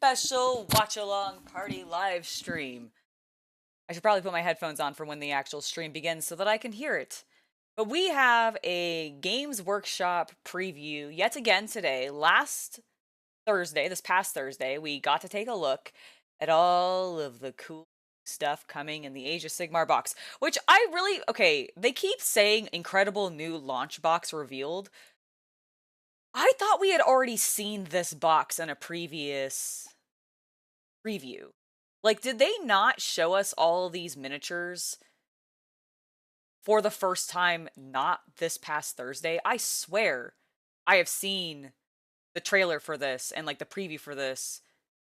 Special watch along party live stream. I should probably put my headphones on for when the actual stream begins so that I can hear it. But we have a Games Workshop preview yet again today. Last Thursday, this past Thursday, we got to take a look at all of the cool stuff coming in the Age of Sigmar box, which I really, okay, they keep saying incredible new launch box revealed. I thought we had already seen this box in a previous preview. Like, did they not show us all of these miniatures for the first time not this past Thursday? I swear I have seen the trailer for this and like the preview for this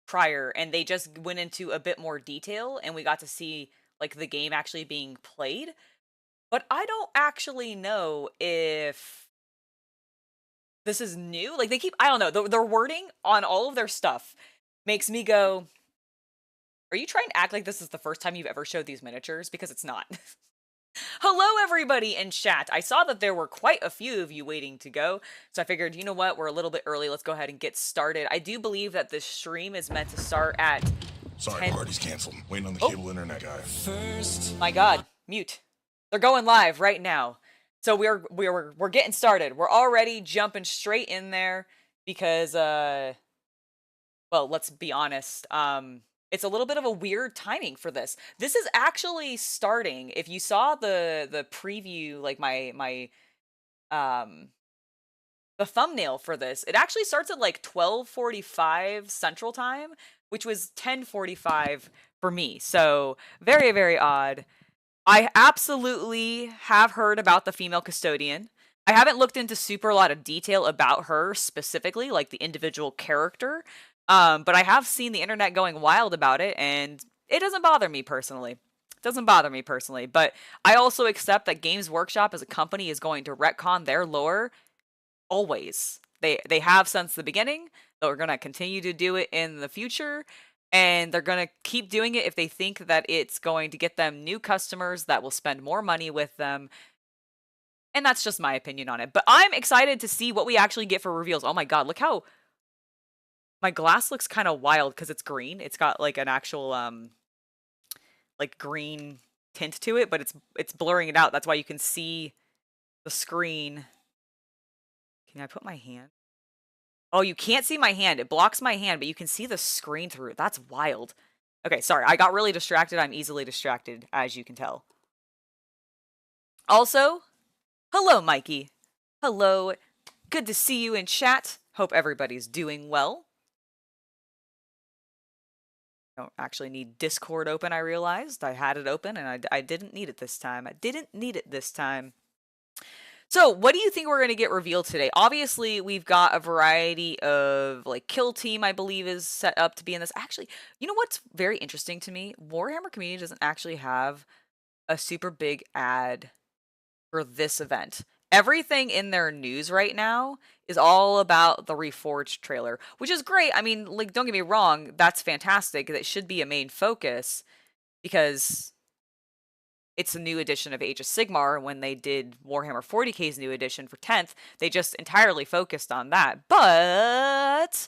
prior, and they just went into a bit more detail and we got to see like the game actually being played. But I don't actually know if this is new. Like, they keep, I don't know, their wording on all of their stuff makes me go, are you trying to act like this is the first time you've ever showed these miniatures? Because it's not. Hello, everybody in chat. I saw that there were quite a few of you waiting to go, so I figured, you know what, we're a little bit early. Let's go ahead and get started. I do believe that this stream is meant to start at Sorry, 10... party's canceled. Waiting on the cable internet guy. First. My God, mute. They're going live right now. So we're getting started. We're already jumping straight in there because well, let's be honest. It's a little bit of a weird timing for this. This is actually starting. If you saw the preview, like my the thumbnail for this, it actually starts at like 12:45 Central Time, which was 10:45 for me. So very, very odd. I absolutely have heard about the female custodian. I haven't looked into super a lot of detail about her specifically, like the individual character. But I have seen the internet going wild about it, and it doesn't bother me personally. It doesn't bother me personally, but I also accept that Games Workshop as a company is going to retcon their lore always. They have since the beginning. They're going to continue to do it in the future, and they're going to keep doing it if they think that it's going to get them new customers that will spend more money with them. And that's just my opinion on it. But I'm excited to see what we actually get for reveals. Oh my God, look how my glass looks kind of wild because it's green. It's got like an actual like green tint to it, but it's blurring it out. That's why you can see the screen. Can I put my hand? Oh, you can't see my hand. It blocks my hand, but you can see the screen through it. That's wild. Okay, sorry. I got really distracted. I'm easily distracted, as you can tell. Also, hello, Mikey. Hello. Good to see you in chat. Hope everybody's doing well. Don't actually need Discord open, I realized. I had it open, and I didn't need it this time. I didn't need it this time. So, what do you think we're going to get revealed today? Obviously, we've got a variety of, like, Killteam, I believe, is set up to be in this. Actually, you know what's very interesting to me? Warhammer community doesn't actually have a super big ad for this event. Everything in their news right now is all about the Reforged trailer, which is great. I mean, like, don't get me wrong, that's fantastic. That should be a main focus because it's a new edition of Age of Sigmar. When they did Warhammer 40k's new edition for 10th, they just entirely focused on that. But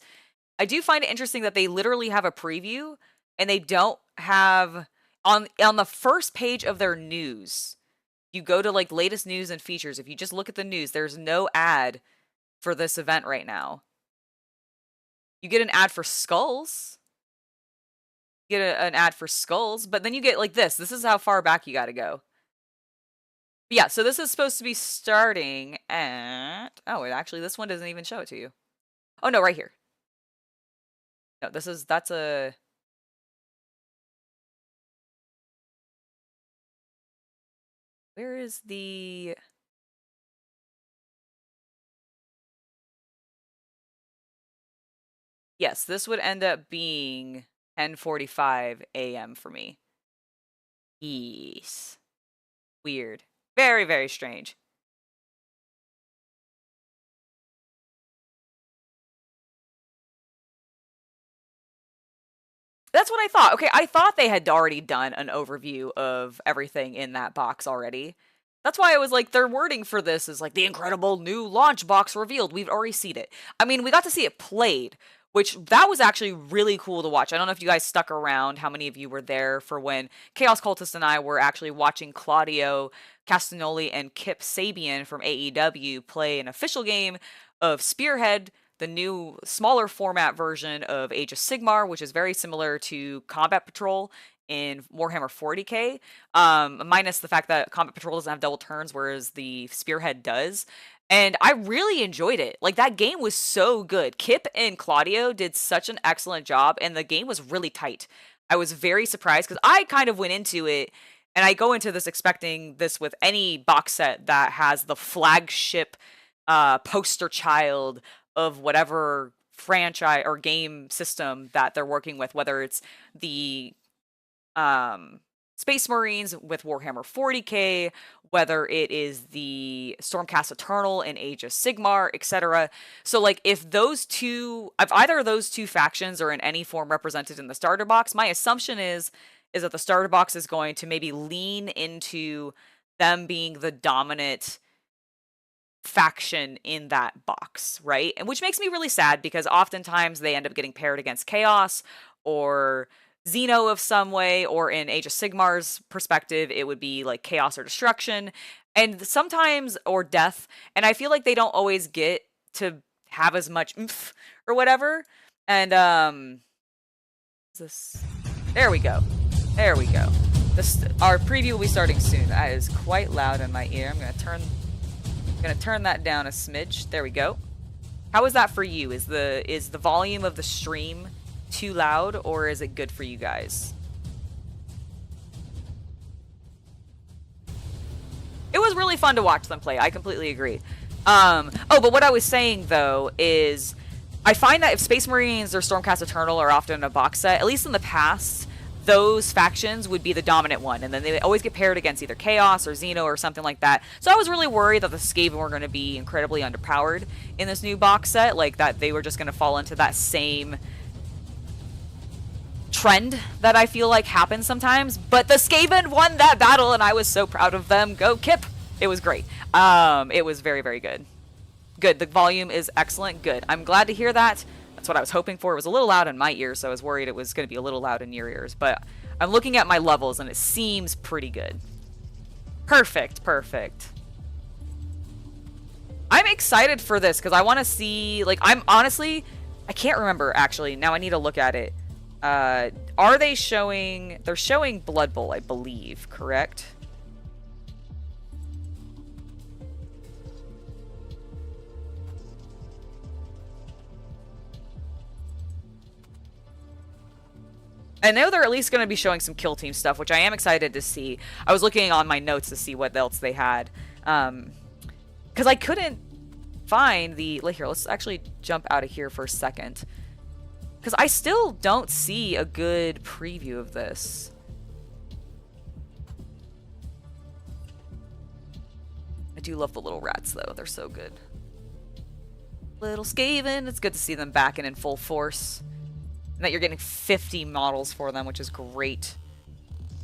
I do find it interesting that they literally have a preview and they don't have on the first page of their news. You go to like latest news and features. If you just look at the news, there's no ad for this event right now. You get an ad for skulls. You get an ad for skulls, but then you get like this. This is how far back you got to go. But yeah, so this is supposed to be starting at... Oh, actually, this one doesn't even show it to you. Oh, no, right here. No, that's a... Where is the... Yes, this would end up being 10:45 a.m. for me. Yes. Weird. Very, very strange. That's what I thought. Okay, I thought they had already done an overview of everything in that box already. That's why I was like, their wording for this is like the incredible new launch box revealed. We've already seen it. I mean, we got to see it played, which that was actually really cool to watch. I don't know if you guys stuck around, how many of you were there for when Chaos Cultist and I were actually watching Claudio Castagnoli and Kip Sabian from AEW play an official game of Spearhead, the new smaller format version of Age of Sigmar, which is very similar to Combat Patrol in Warhammer 40k, minus the fact that Combat Patrol doesn't have double turns, whereas the Spearhead does. And I really enjoyed it. Like, that game was so good. Kip and Claudio did such an excellent job, and the game was really tight. I was very surprised because I kind of went into it, and I go into this expecting this with any box set that has the flagship poster child of whatever franchise or game system that they're working with, whether it's the Space Marines with Warhammer 40k, whether it is the Stormcast Eternal in Age of Sigmar, etc. So, like, if either of those two factions are in any form represented in the starter box, my assumption is that the starter box is going to maybe lean into them being the dominant faction in that box, right? And which makes me really sad because oftentimes they end up getting paired against Chaos or Xeno of some way, or in Age of Sigmar's perspective, it would be like Chaos or Destruction, and sometimes, or Death, and I feel like they don't always get to have as much oomph or whatever, and, there we go. There we go. Our preview will be starting soon. That is quite loud in my ear. I'm gonna turn that down a smidge. There we go. How is that for you? Is the volume of the stream too loud, or is it good for you guys? It was really fun to watch them play. I completely agree. But what I was saying though is I find that if Space Marines or Stormcast Eternal are often in a box set, at least in the past, those factions would be the dominant one, and then they always get paired against either Chaos or Xeno or something like that. So I was really worried that the Skaven were going to be incredibly underpowered in this new box set, like that they were just going to fall into that same trend that I feel like happens sometimes. But the Skaven won that battle, and I was so proud of them. Go Kip! It was great. It was very, very good. Good. The volume is excellent. Good. I'm glad to hear that. That's what I was hoping for. It was a little loud in my ears, so I was worried it was going to be a little loud in your ears. But I'm looking at my levels, and it seems pretty good. Perfect, perfect. I'm excited for this, because I want to see... Like, I'm honestly... I can't remember, actually. Now I need to look at it. Are they showing... They're showing Blood Bowl, I believe, correct? I know they're at least going to be showing some Killteam stuff, which I am excited to see. I was looking on my notes to see what else they had. Because I couldn't find the... Here, let's actually jump out of here for a second. Because I still don't see a good preview of this. I do love the little rats, though. They're so good. Little Skaven. It's good to see them back and in full force. And that you're getting 50 models for them, which is great.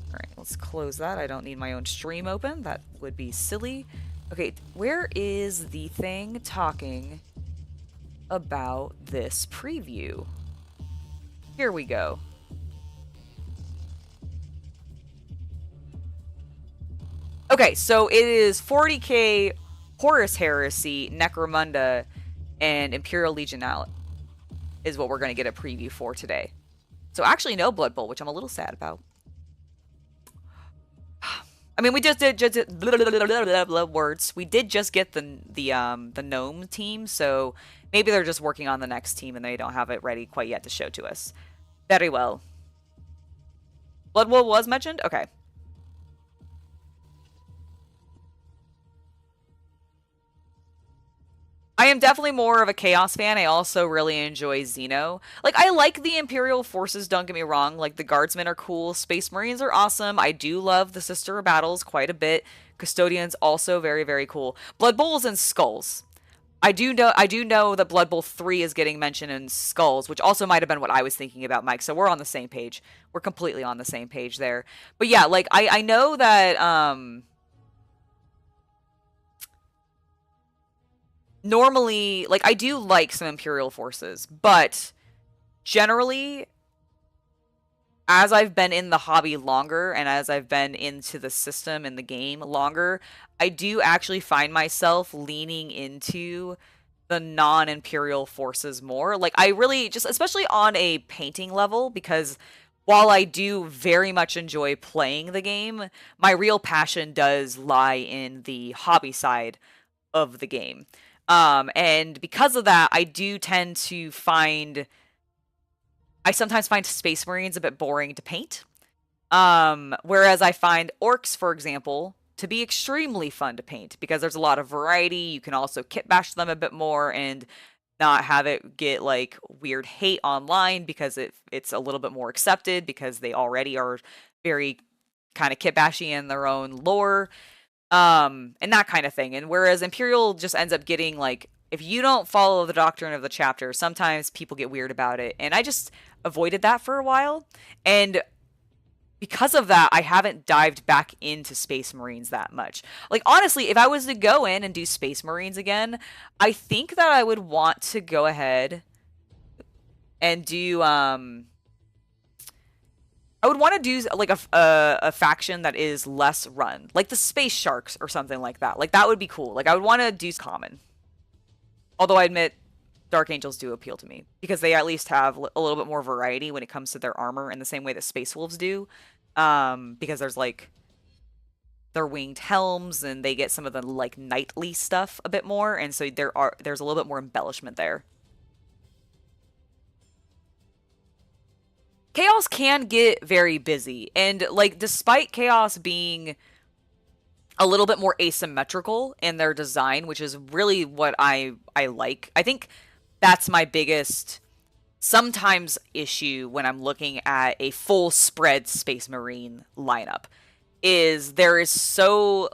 Alright, let's close that. I don't need my own stream open. That would be silly. Okay, where is the thing talking about this preview? Here we go. Okay, so it is 40k Horus Heresy Necromunda and Imperial Legionale is what we're going to get a preview for today. So actually no Blood Bowl, which I'm a little sad about. I mean, we just did words. We did just get the gnome team, so maybe they're just working on the next team and they don't have it ready quite yet to show to us. Very well. Blood Bowl was mentioned? Okay. I am definitely more of a Chaos fan. I also really enjoy Xeno. Like, I like the Imperial forces, don't get me wrong. Like, the Guardsmen are cool. Space Marines are awesome. I do love the Sister Battles quite a bit. Custodians also very, very cool. Blood Bowls and Skulls. I do know that Blood Bowl 3 is getting mentioned in Skulls, which also might have been what I was thinking about, Mike. So we're on the same page. We're completely on the same page there. But yeah, like, I know that normally, like, I do like some Imperial forces, but generally, as I've been in the hobby longer and as I've been into the system and the game longer, I do actually find myself leaning into the non-Imperial forces more. Like, I really just, especially on a painting level, because while I do very much enjoy playing the game, my real passion does lie in the hobby side of the game. And because of that, I sometimes find Space Marines a bit boring to paint. Whereas I find orcs, for example, to be extremely fun to paint because there's a lot of variety. You can also kit bash them a bit more and not have it get like weird hate online because it's a little bit more accepted because they already are very kind of kit bashy in their own lore. And that kind of thing. And whereas Imperial just ends up getting like, if you don't follow the doctrine of the chapter, sometimes people get weird about it. And I just avoided that for a while. And because of that, I haven't dived back into Space Marines that much. Like, honestly, if I was to go in and do Space Marines again, I think that I would want to go ahead and do, I would want to do like a faction that is less run, like the Space Sharks or something like that. Like, that would be cool. Like, I would want to do common. Although I admit, Dark Angels do appeal to me because they at least have a little bit more variety when it comes to their armor in the same way that Space Wolves do. Because there's like their winged helms and they get some of the like knightly stuff a bit more, and so there's a little bit more embellishment there. Chaos can get very busy, and like despite Chaos being a little bit more asymmetrical in their design, which is really what I like. I think that's my biggest sometimes issue when I'm looking at a full spread Space Marine lineup is there is so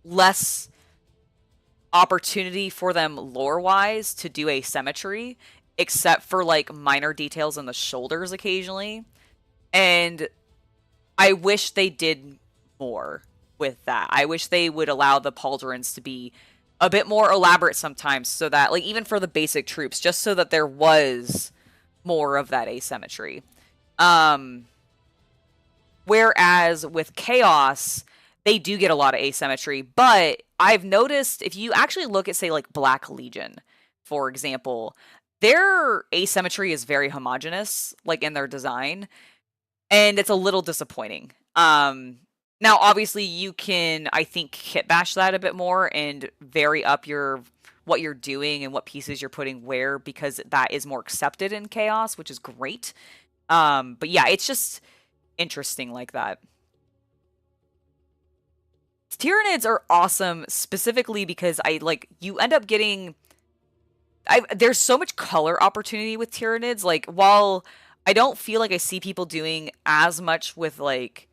less opportunity for them lore-wise to do asymmetry, except for like minor details in the shoulders occasionally. And I wish they did more with that. I wish they would allow the pauldrons to be a bit more elaborate sometimes so that, like, even for the basic troops, just so that there was more of that asymmetry. Whereas with Chaos, they do get a lot of asymmetry, but I've noticed if you actually look at, say, like Black Legion, for example, their asymmetry is very homogenous, like in their design, and it's a little disappointing. Now, obviously, you can, I think, kit bash that a bit more and vary up what you're doing and what pieces you're putting where because that is more accepted in Chaos, which is great. But yeah, it's just interesting like that. Tyranids are awesome specifically because you end up getting there's so much color opportunity with Tyranids. Like, while I don't feel like I see people doing as much with like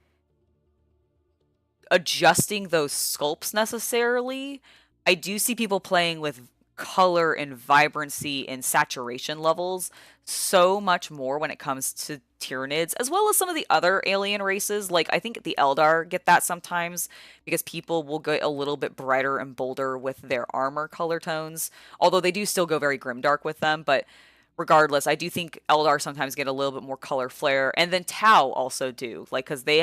adjusting those sculpts necessarily, I do see people playing with color and vibrancy and saturation levels so much more when it comes to Tyranids, as well as some of the other alien races. Like, I think the Eldar get that sometimes because people will get a little bit brighter and bolder with their armor color tones, although they do still go very grimdark with them. But regardless, I do think Eldar sometimes get a little bit more color flare, and then Tau also do, like, because they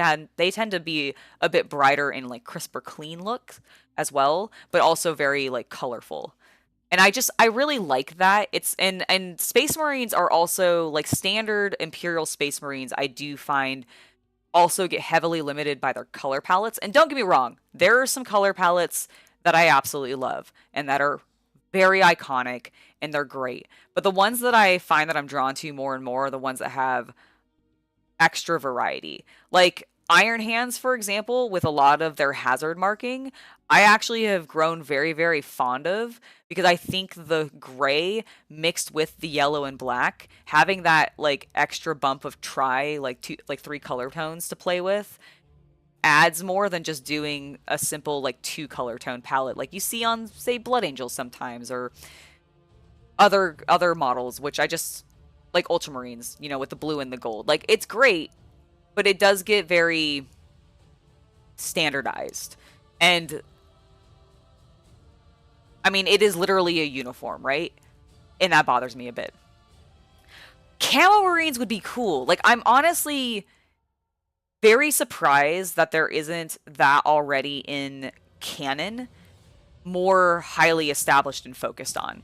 tend to be a bit brighter and like crisper, clean look as well, but also very like colorful. And I really like that. It's and Space Marines are also like standard Imperial Space Marines. I do find also get heavily limited by their color palettes. And don't get me wrong, there are some color palettes that I absolutely love and that are very iconic and they're great. But the ones that I find that I'm drawn to more and more are the ones that have extra variety. Like Iron Hands, for example, with a lot of their hazard marking, I actually have grown very, very fond of because I think the gray mixed with the yellow and black, having that like extra bump of like three color tones to play with, adds more than just doing a simple like two color tone palette like you see on say Blood Angels sometimes or other models, which I just like Ultramarines, with the blue and the gold. Like it's great, but it does get very standardized. And I mean, it is literally a uniform, right? And that bothers me a bit. Camo Marines would be cool. Like I'm honestly very surprised that there isn't that already in canon, more highly established and focused on,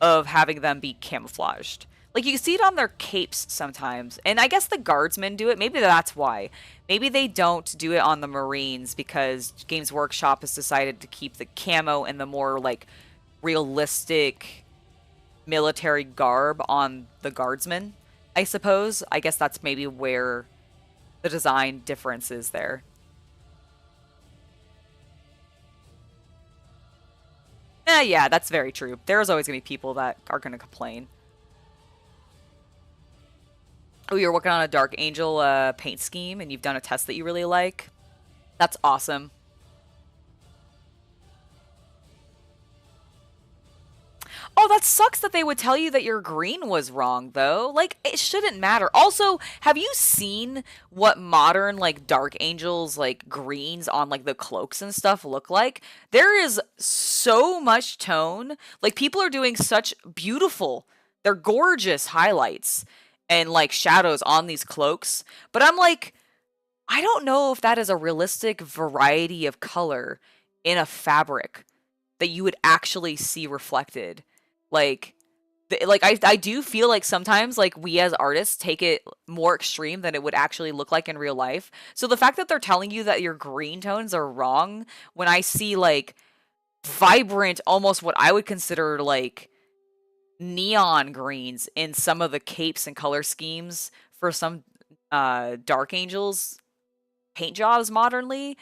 of having them be camouflaged. Like you see it on their capes sometimes, and I guess the guardsmen do it. Maybe that's why. Maybe they don't do it on the Marines because Games Workshop has decided to keep the camo and the more like realistic military garb on the guardsmen, I suppose. I guess that's maybe where the design difference is there. Yeah, that's very true. There's always going to be people that are going to complain. Oh, you're working on a Dark Angel paint scheme and you've done a test that you really like? That's awesome. Oh, that sucks that they would tell you that your green was wrong, though. Like, it shouldn't matter. Also, have you seen what modern, like, Dark Angels, like, greens on, like, the cloaks and stuff look like? There is so much tone. Like, people are doing such beautiful, they're gorgeous highlights and, like, shadows on these cloaks. But I'm like, I don't know if that is a realistic variety of color in a fabric that you would actually see reflected. Like I do feel like sometimes like we as artists take it more extreme than it would actually look like in real life. So the fact that they're telling you that your green tones are wrong when I see like vibrant, almost what I would consider like neon greens in some of the capes and color schemes for some Dark Angels paint jobs modernly,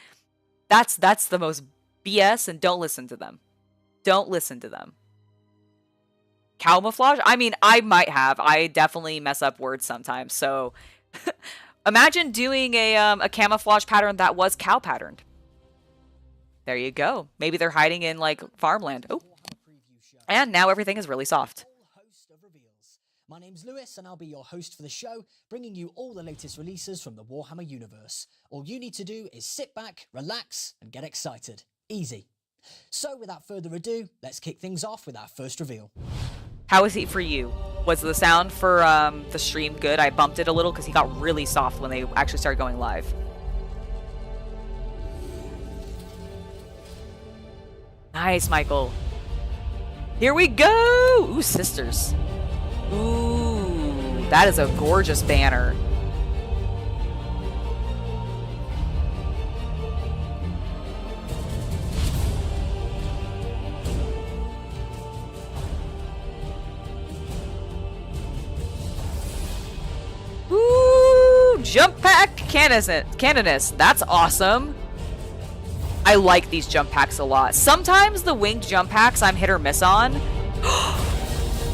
that's the most BS, and don't listen to them. Don't listen to them. Camouflage? I mean, I might have. I definitely mess up words sometimes. So imagine doing a camouflage pattern that was cow patterned. There you go. Maybe they're hiding in like farmland. Oh, and now everything is really soft. My name's Lewis, and I'll be your host for the show, bringing you all the latest releases from the Warhammer universe. All you need to do is sit back, relax, and get excited. Easy. So without further ado, let's kick things off with our first reveal. How was he for you? Was the sound for the stream good? I bumped it a little because he got really soft when they actually started going live. Nice, Michael. Here we go! Ooh, sisters. Ooh, that is a gorgeous banner. Ooh, jump pack canoness. That's awesome. I like these jump packs a lot. Sometimes the winged jump packs I'm hit or miss on.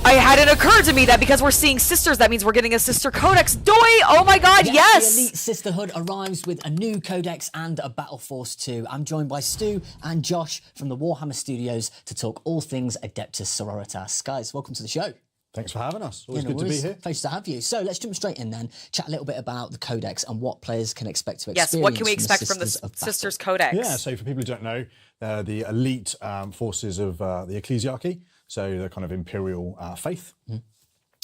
I hadn't occurred to me that because we're seeing sisters, that means we're getting a sister codex. Doi! Oh my god, yes! The Elite Sisterhood arrives with a new codex and a Battle Force 2. I'm joined by Stu and Josh from the Warhammer Studios to talk all things Adeptus Sororitas. Guys, welcome to the show. Thanks for having us. Always good to be here. Pleasure to have you. So let's jump straight in then. Chat a little bit about the codex and what players can expect to experience. Yes, what can we expect from the Sisters Codex? Yeah, so for people who don't know, they're the elite forces of the ecclesiarchy, so the kind of imperial faith,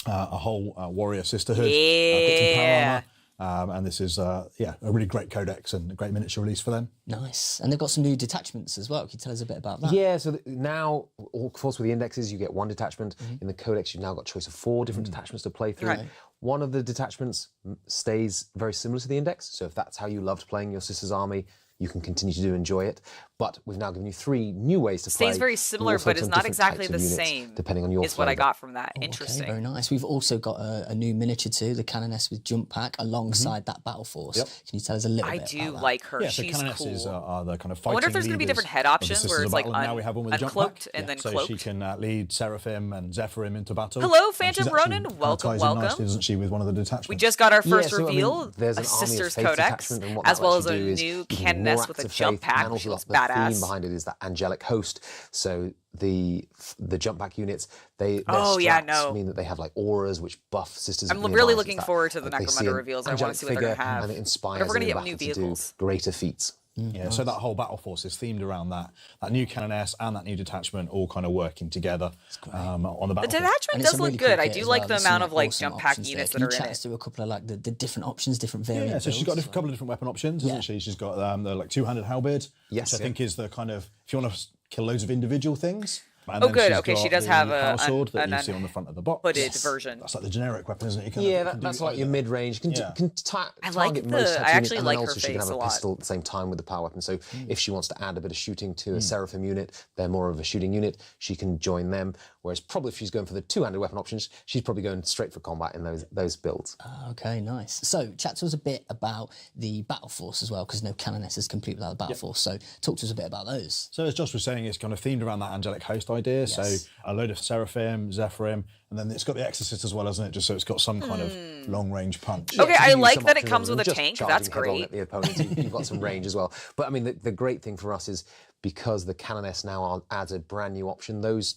a whole warrior sisterhood, equipped in power And this is, a really great codex and a great miniature release for them. Nice. And they've got some new detachments as well. Can you tell us a bit about that? Yeah, so now, of course, with the indexes, you get one detachment. In the codex, you've now got a choice of 4 different detachments to play through. Right. One of the detachments stays very similar to the index, so if that's how you loved playing your Sisters Army, you can continue to enjoy it. But we've now given you 3 new ways to play. Stays very similar, all but sorts is of not different exactly types of the units, same. depending on your Is what I flavour. got from that. Interesting. Okay, very nice. We've also got a new miniature too, the Canoness with Jump Pack, alongside that Battle Force. Yep. Can you tell us a little I bit do about that? like her. Yeah, so She's Canonesses cool. are the kind of I fighting wonder if there's going to be leaders different head of the options Sisters where of it's like Battle, and now we have one with a jump uncloaked pack. and then so cloaked. she can lead Seraphim and Zephyrim into battle. Hello, She's Phantom actually Ronin. kind of Welcome, ties in welcome. nicely, doesn't she, with one of the detachments? We just got our first so, I mean, reveal, there's a an Army of Sisters Faith Codex, detachment, and what as that well will as a actually do is new you can Canoness more with a acts of jump faith, pack, and which also looks the theme badass. behind it is that angelic host. So the jump pack units, their Oh, yeah, strats no. mean that they have like auras which buff Sisters. I'm nearby. really So looking it's that, forward to the they see Necromunda an reveals. I wanna angelic see what they're gonna figure, have. and it inspires But if we're them gonna in get new battle to do vehicles. greater feats. Yeah, so that whole battle force is themed around that new Canoness and that new detachment all kind of working together on the The battle. detachment And it's does a look really good. cool I kit do as like well. the There's amount some, of like awesome jump pack options there. units Can that you are in chat us it. through a couple of like the different options, different variant Yeah, so she's got a builds? couple of different weapon options, hasn't she? She's got the like two-handed halberd, Yes, which I yeah. think is the kind of, if you want to kill loads of individual things. And Oh, then good. she's Okay, she got does the have power a sword that an you see on the front of the box. hooded version. That's like the generic weapon, isn't it? You can Yeah, can that's do like your either. mid-range. You can, Yeah. I like target the- most types I of actually units, and like then her also she can face have a a lot. pistol at the same time with the power weapon. So if she wants to add a bit of shooting to a Seraphim unit, they're more of a shooting unit, she can join them. Whereas probably if she's going for the two-handed weapon options, she's probably going straight for combat in those builds. Okay, nice. So chat to us a bit about the Battle Force as well, because no Canoness is complete without the Battle Force. So talk to us a bit about those. So as Josh was saying, it's kind of themed around that angelic host idea. Yes. So a load of Seraphim, Zephyrim, and then it's got the Exorcist as well, hasn't it? Just so it's got some kind of long-range punch. Okay, to I give you like some that it options comes other with a than just tank. charging That's head-on great. At the opponent. You've got some range as well. But I mean, the great thing for us is because the Canoness now adds a brand new option, those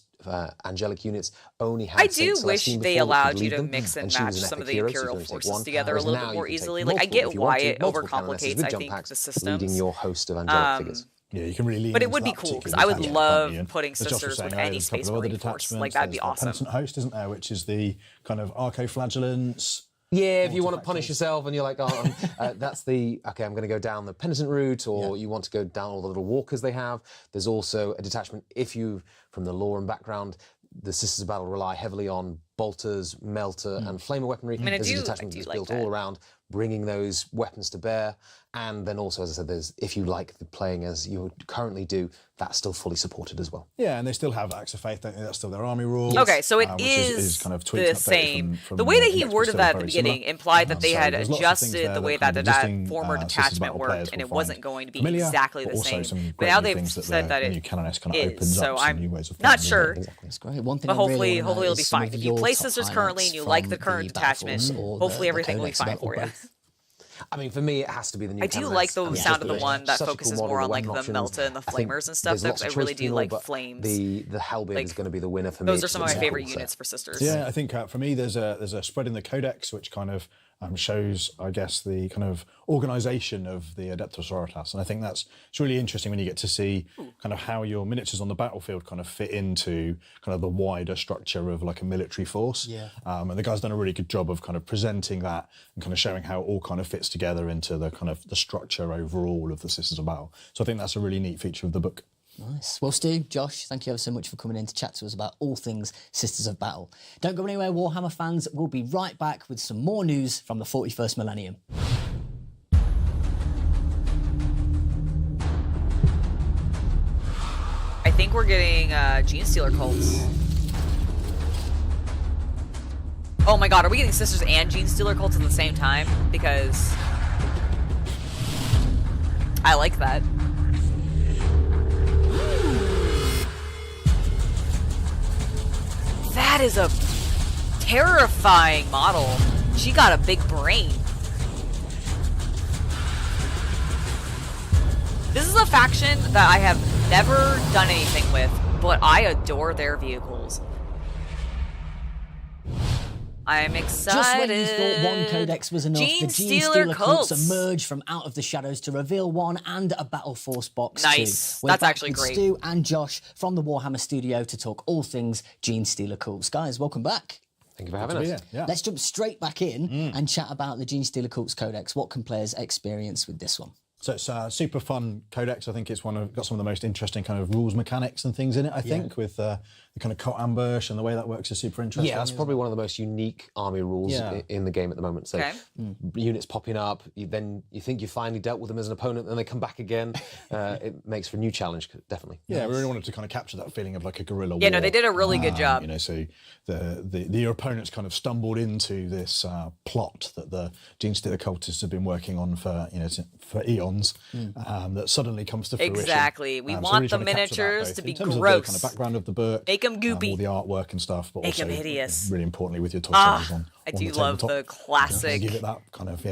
angelic units only have I do Saint wish Celestine they before allowed could you lead to them, mix and she was match an some of epic the hero, so you Imperial can only take forces one, together a whereas little now bit you more can take easily. Like, I multiple get if you why want to, it multiple Canonnesses overcomplicates, with I jump think, packs, the systems. leading your host of angelic figures. Yeah, you can really lean But it into would be that cool, 'cause particular I would detachment, love can't you? And putting as Josh was sisters saying with earlier, any there's a couple Space of other Marine force. Like, detachments. that'd be There's the awesome. Penitent Host, isn't there, which is the kind of arco-flagellants. Yeah, if you want to Mortifactors. punish yourself and you're like, oh, that's I'm going to go down the penitent route, or you want to go down all the little walkers they have. There's also a detachment, if you, from the lore and background, the Sisters of Battle rely heavily on bolters, melter, and flamer weaponry. mean, I There's do- a I detachment do that's like built that. all around bringing those weapons to bear. And then also, as I said, there's if you like the playing as you currently do, that's still fully supported as well. Yeah, and they still have Acts of Faith, don't they? That's still their army rule. Okay, so it which is kind of tweaked the and updated same. from The way that Index, he but worded still that at the very beginning similar. implied that they So had there's lots of things adjusted there the way kind that of that existing, former Sisters of detachment Battle worked, players and will it wasn't find going to be familiar, exactly but the also same. some But great now new they've things that said the that new it Canoness kind of is. opens So up some I'm new ways of not playing, sure. isn't it? That's great. One thing But I really hopefully wanna know it'll is be some fine. of If you your play top Sisters currently and you like the highlights current from Battle detachment, Force or hopefully the everything will be Codex fine Battle for you. both. I mean, for me, it has to be the new I do Canoness. like the I mean, sound of just the one that such a focuses cool more model on with like weapon the options. Melta and the I think flamers and stuff. there's lots I of really choice do between like all, but flames. The halberd Like, is going to be the winner for me. Those are It's some of my a favorite cool set. units for Sisters. Yeah, I think for me there's a spread in the codex which kind of shows, I guess, the kind of organisation of the Adeptus Sororitas, and I think it's really interesting when you get to see kind of how your miniatures on the battlefield kind of fit into kind of the wider structure of like a military force. Yeah. And the guy's done a really good job of kind of presenting that and kind of showing how it all kind of fits together into the kind of the structure overall of the Sisters of Battle. So I think that's a really neat feature of the book. Nice. Well, Stu, Josh, thank you ever so much for coming in to chat to us about all things Sisters of Battle. Don't go anywhere, Warhammer fans. We'll be right back with some more news from the 41st millennium. I think we're getting Gene Stealer cults. Oh my god, are we getting Sisters and Gene Stealer cults at the same time? Because I like that. That is a terrifying model. She got a big brain. This is a faction that I have never done anything with, but I adore their vehicles. I'm excited. Just when you thought one codex was enough, Gene the Gene Stealer Stealer cults cults. emerge from out of the shadows to reveal one and a Battle Force box Nice. too. We're That's back actually with great. Stu and Josh from the Warhammer studio to talk all things Gene Stealer cults. Guys, welcome back. Thank you for having us. Yeah. Let's jump straight back in and chat about the Genestealer Cults Codex. What can players experience with this one? So it's a super fun codex. I think it's got some of the most interesting kind of rules mechanics and things in it, I think, with the kind of cult ambush and the way that works is super interesting. Yeah, that's probably one of the most unique army rules in the game at the moment. So units popping up, then you think you finally dealt with them as an opponent, and they come back again. It makes for a new challenge, definitely. Yeah, we really wanted to kind of capture that feeling of like a guerrilla war. Yeah, no, they did a really good job. You know, so your opponents kind of stumbled into this plot that the Genestealer cultists have been working on for eons. That suddenly comes to fruition. Exactly. We want really the trying to capture that miniatures both to in be terms gross. of the kind of background of the book, Make them goopy. all the artwork and stuff, but Make also 'em hideous. really importantly with your toy soldiers on. I on do the love tabletop. the classic Give it that kind of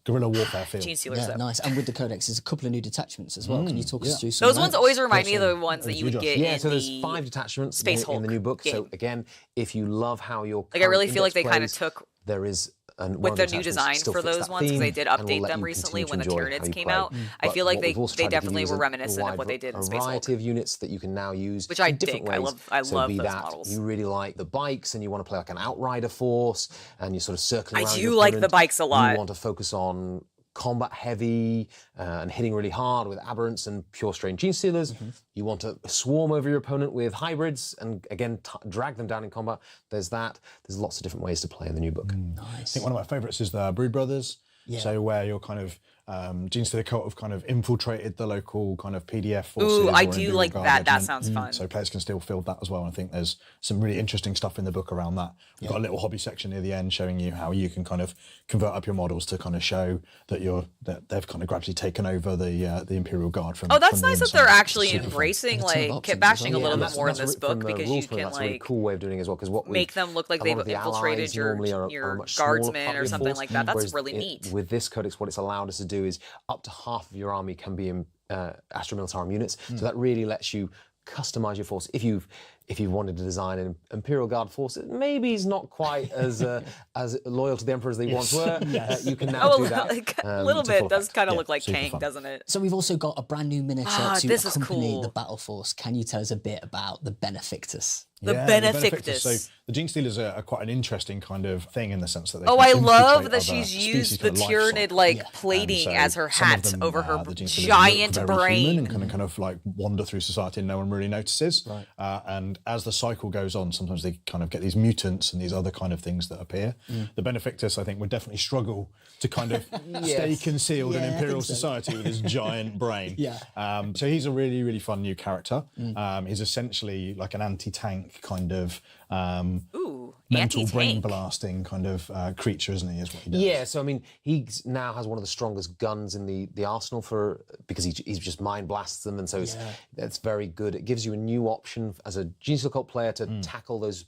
guerrilla warfare feel. Genestealer Yeah, stuff. nice. And with the Codex, there's a couple of new detachments as well. Can you talk us through some Those of ones those? always remind me of the ones that you would get Yeah, in so there's the 5 detachments Space in the Hulk new book. So game. again, if you love how your Like, I really current feel like they index kind of plays, took there is with the new design for those ones, because they did update them recently when the Tyranids came out. I feel like they definitely were reminiscent of what they did in Space Hulk. A variety of units that you can now use, Which I in different dig. ways. I So love be those that models. you really like the bikes and you want to play like an Outrider force, and you're sort of circling around. I your do like the opponent. bikes a lot. You want to focus on combat heavy and hitting really hard with aberrants and pure strain Genestealers. You want to swarm over your opponent with hybrids and again drag them down in combat. There's that. There's lots of different ways to play in the new book. Nice. I think one of my favourites is the Brood Brothers. Yeah. So where you're kind of Genestealer cult have kind of infiltrated the local kind of PDF forces. Ooh, I or do Imperial like Guard that. That regiment. sounds fun. So players can still field that as well. And I think there's some really interesting stuff in the book around that. We've got a little hobby section near the end showing you how you can kind of convert up your models to kind of show that they've kind of gradually taken over the Imperial Guard from. Oh, that's from the nice that inside. they're actually Super fun. embracing And a ton of like options kit bashing as a well. little Yeah, bit more in this book, from the because rules you point, can that's a really like cool way of doing it as well. Because make them look like a lot they've of the infiltrated allies normally are your a much smaller guardsmen part or of your something force, like that. That's whereas really neat. With this codex, what it's allowed us to do is up to half of your army can be in Astra Militarum units. So that really lets you customize your force. If you've wanted to design an Imperial Guard force, it maybe is not quite as loyal to the Emperor as they once were. You can now do that. A little to bit full does effect. kind of Yeah, look like super Kang, fun. doesn't it? So we've also got a brand new miniature to this is accompany cool. the battle force. Can you tell us a bit about the Benefactus? The Yeah, Benefactus. So the Genestealers are quite an interesting kind of thing in the sense that they Oh, can I love infiltrate that other she's species used the kind of life Tyranid cycle. like plating So as her some of hat them, over her the Genestealers giant look very human brain. and kind of like wander through society and no one really notices. And as the cycle goes on, sometimes they kind of get these mutants and these other kind of things that appear. The Benefactus, I think, would definitely struggle to kind of stay concealed in Yeah, I Imperial think so. society with his giant brain. Yeah. So he's a really, really fun new character. He's essentially like an anti-tank kind of Ooh, mental brain anti-tank. blasting kind of creature, isn't he? Is what he does. Yeah, so I mean, he now has one of the strongest guns in the arsenal because he just mind blasts them, and so that's very good. It gives you a new option as a Genestealer cult player to tackle those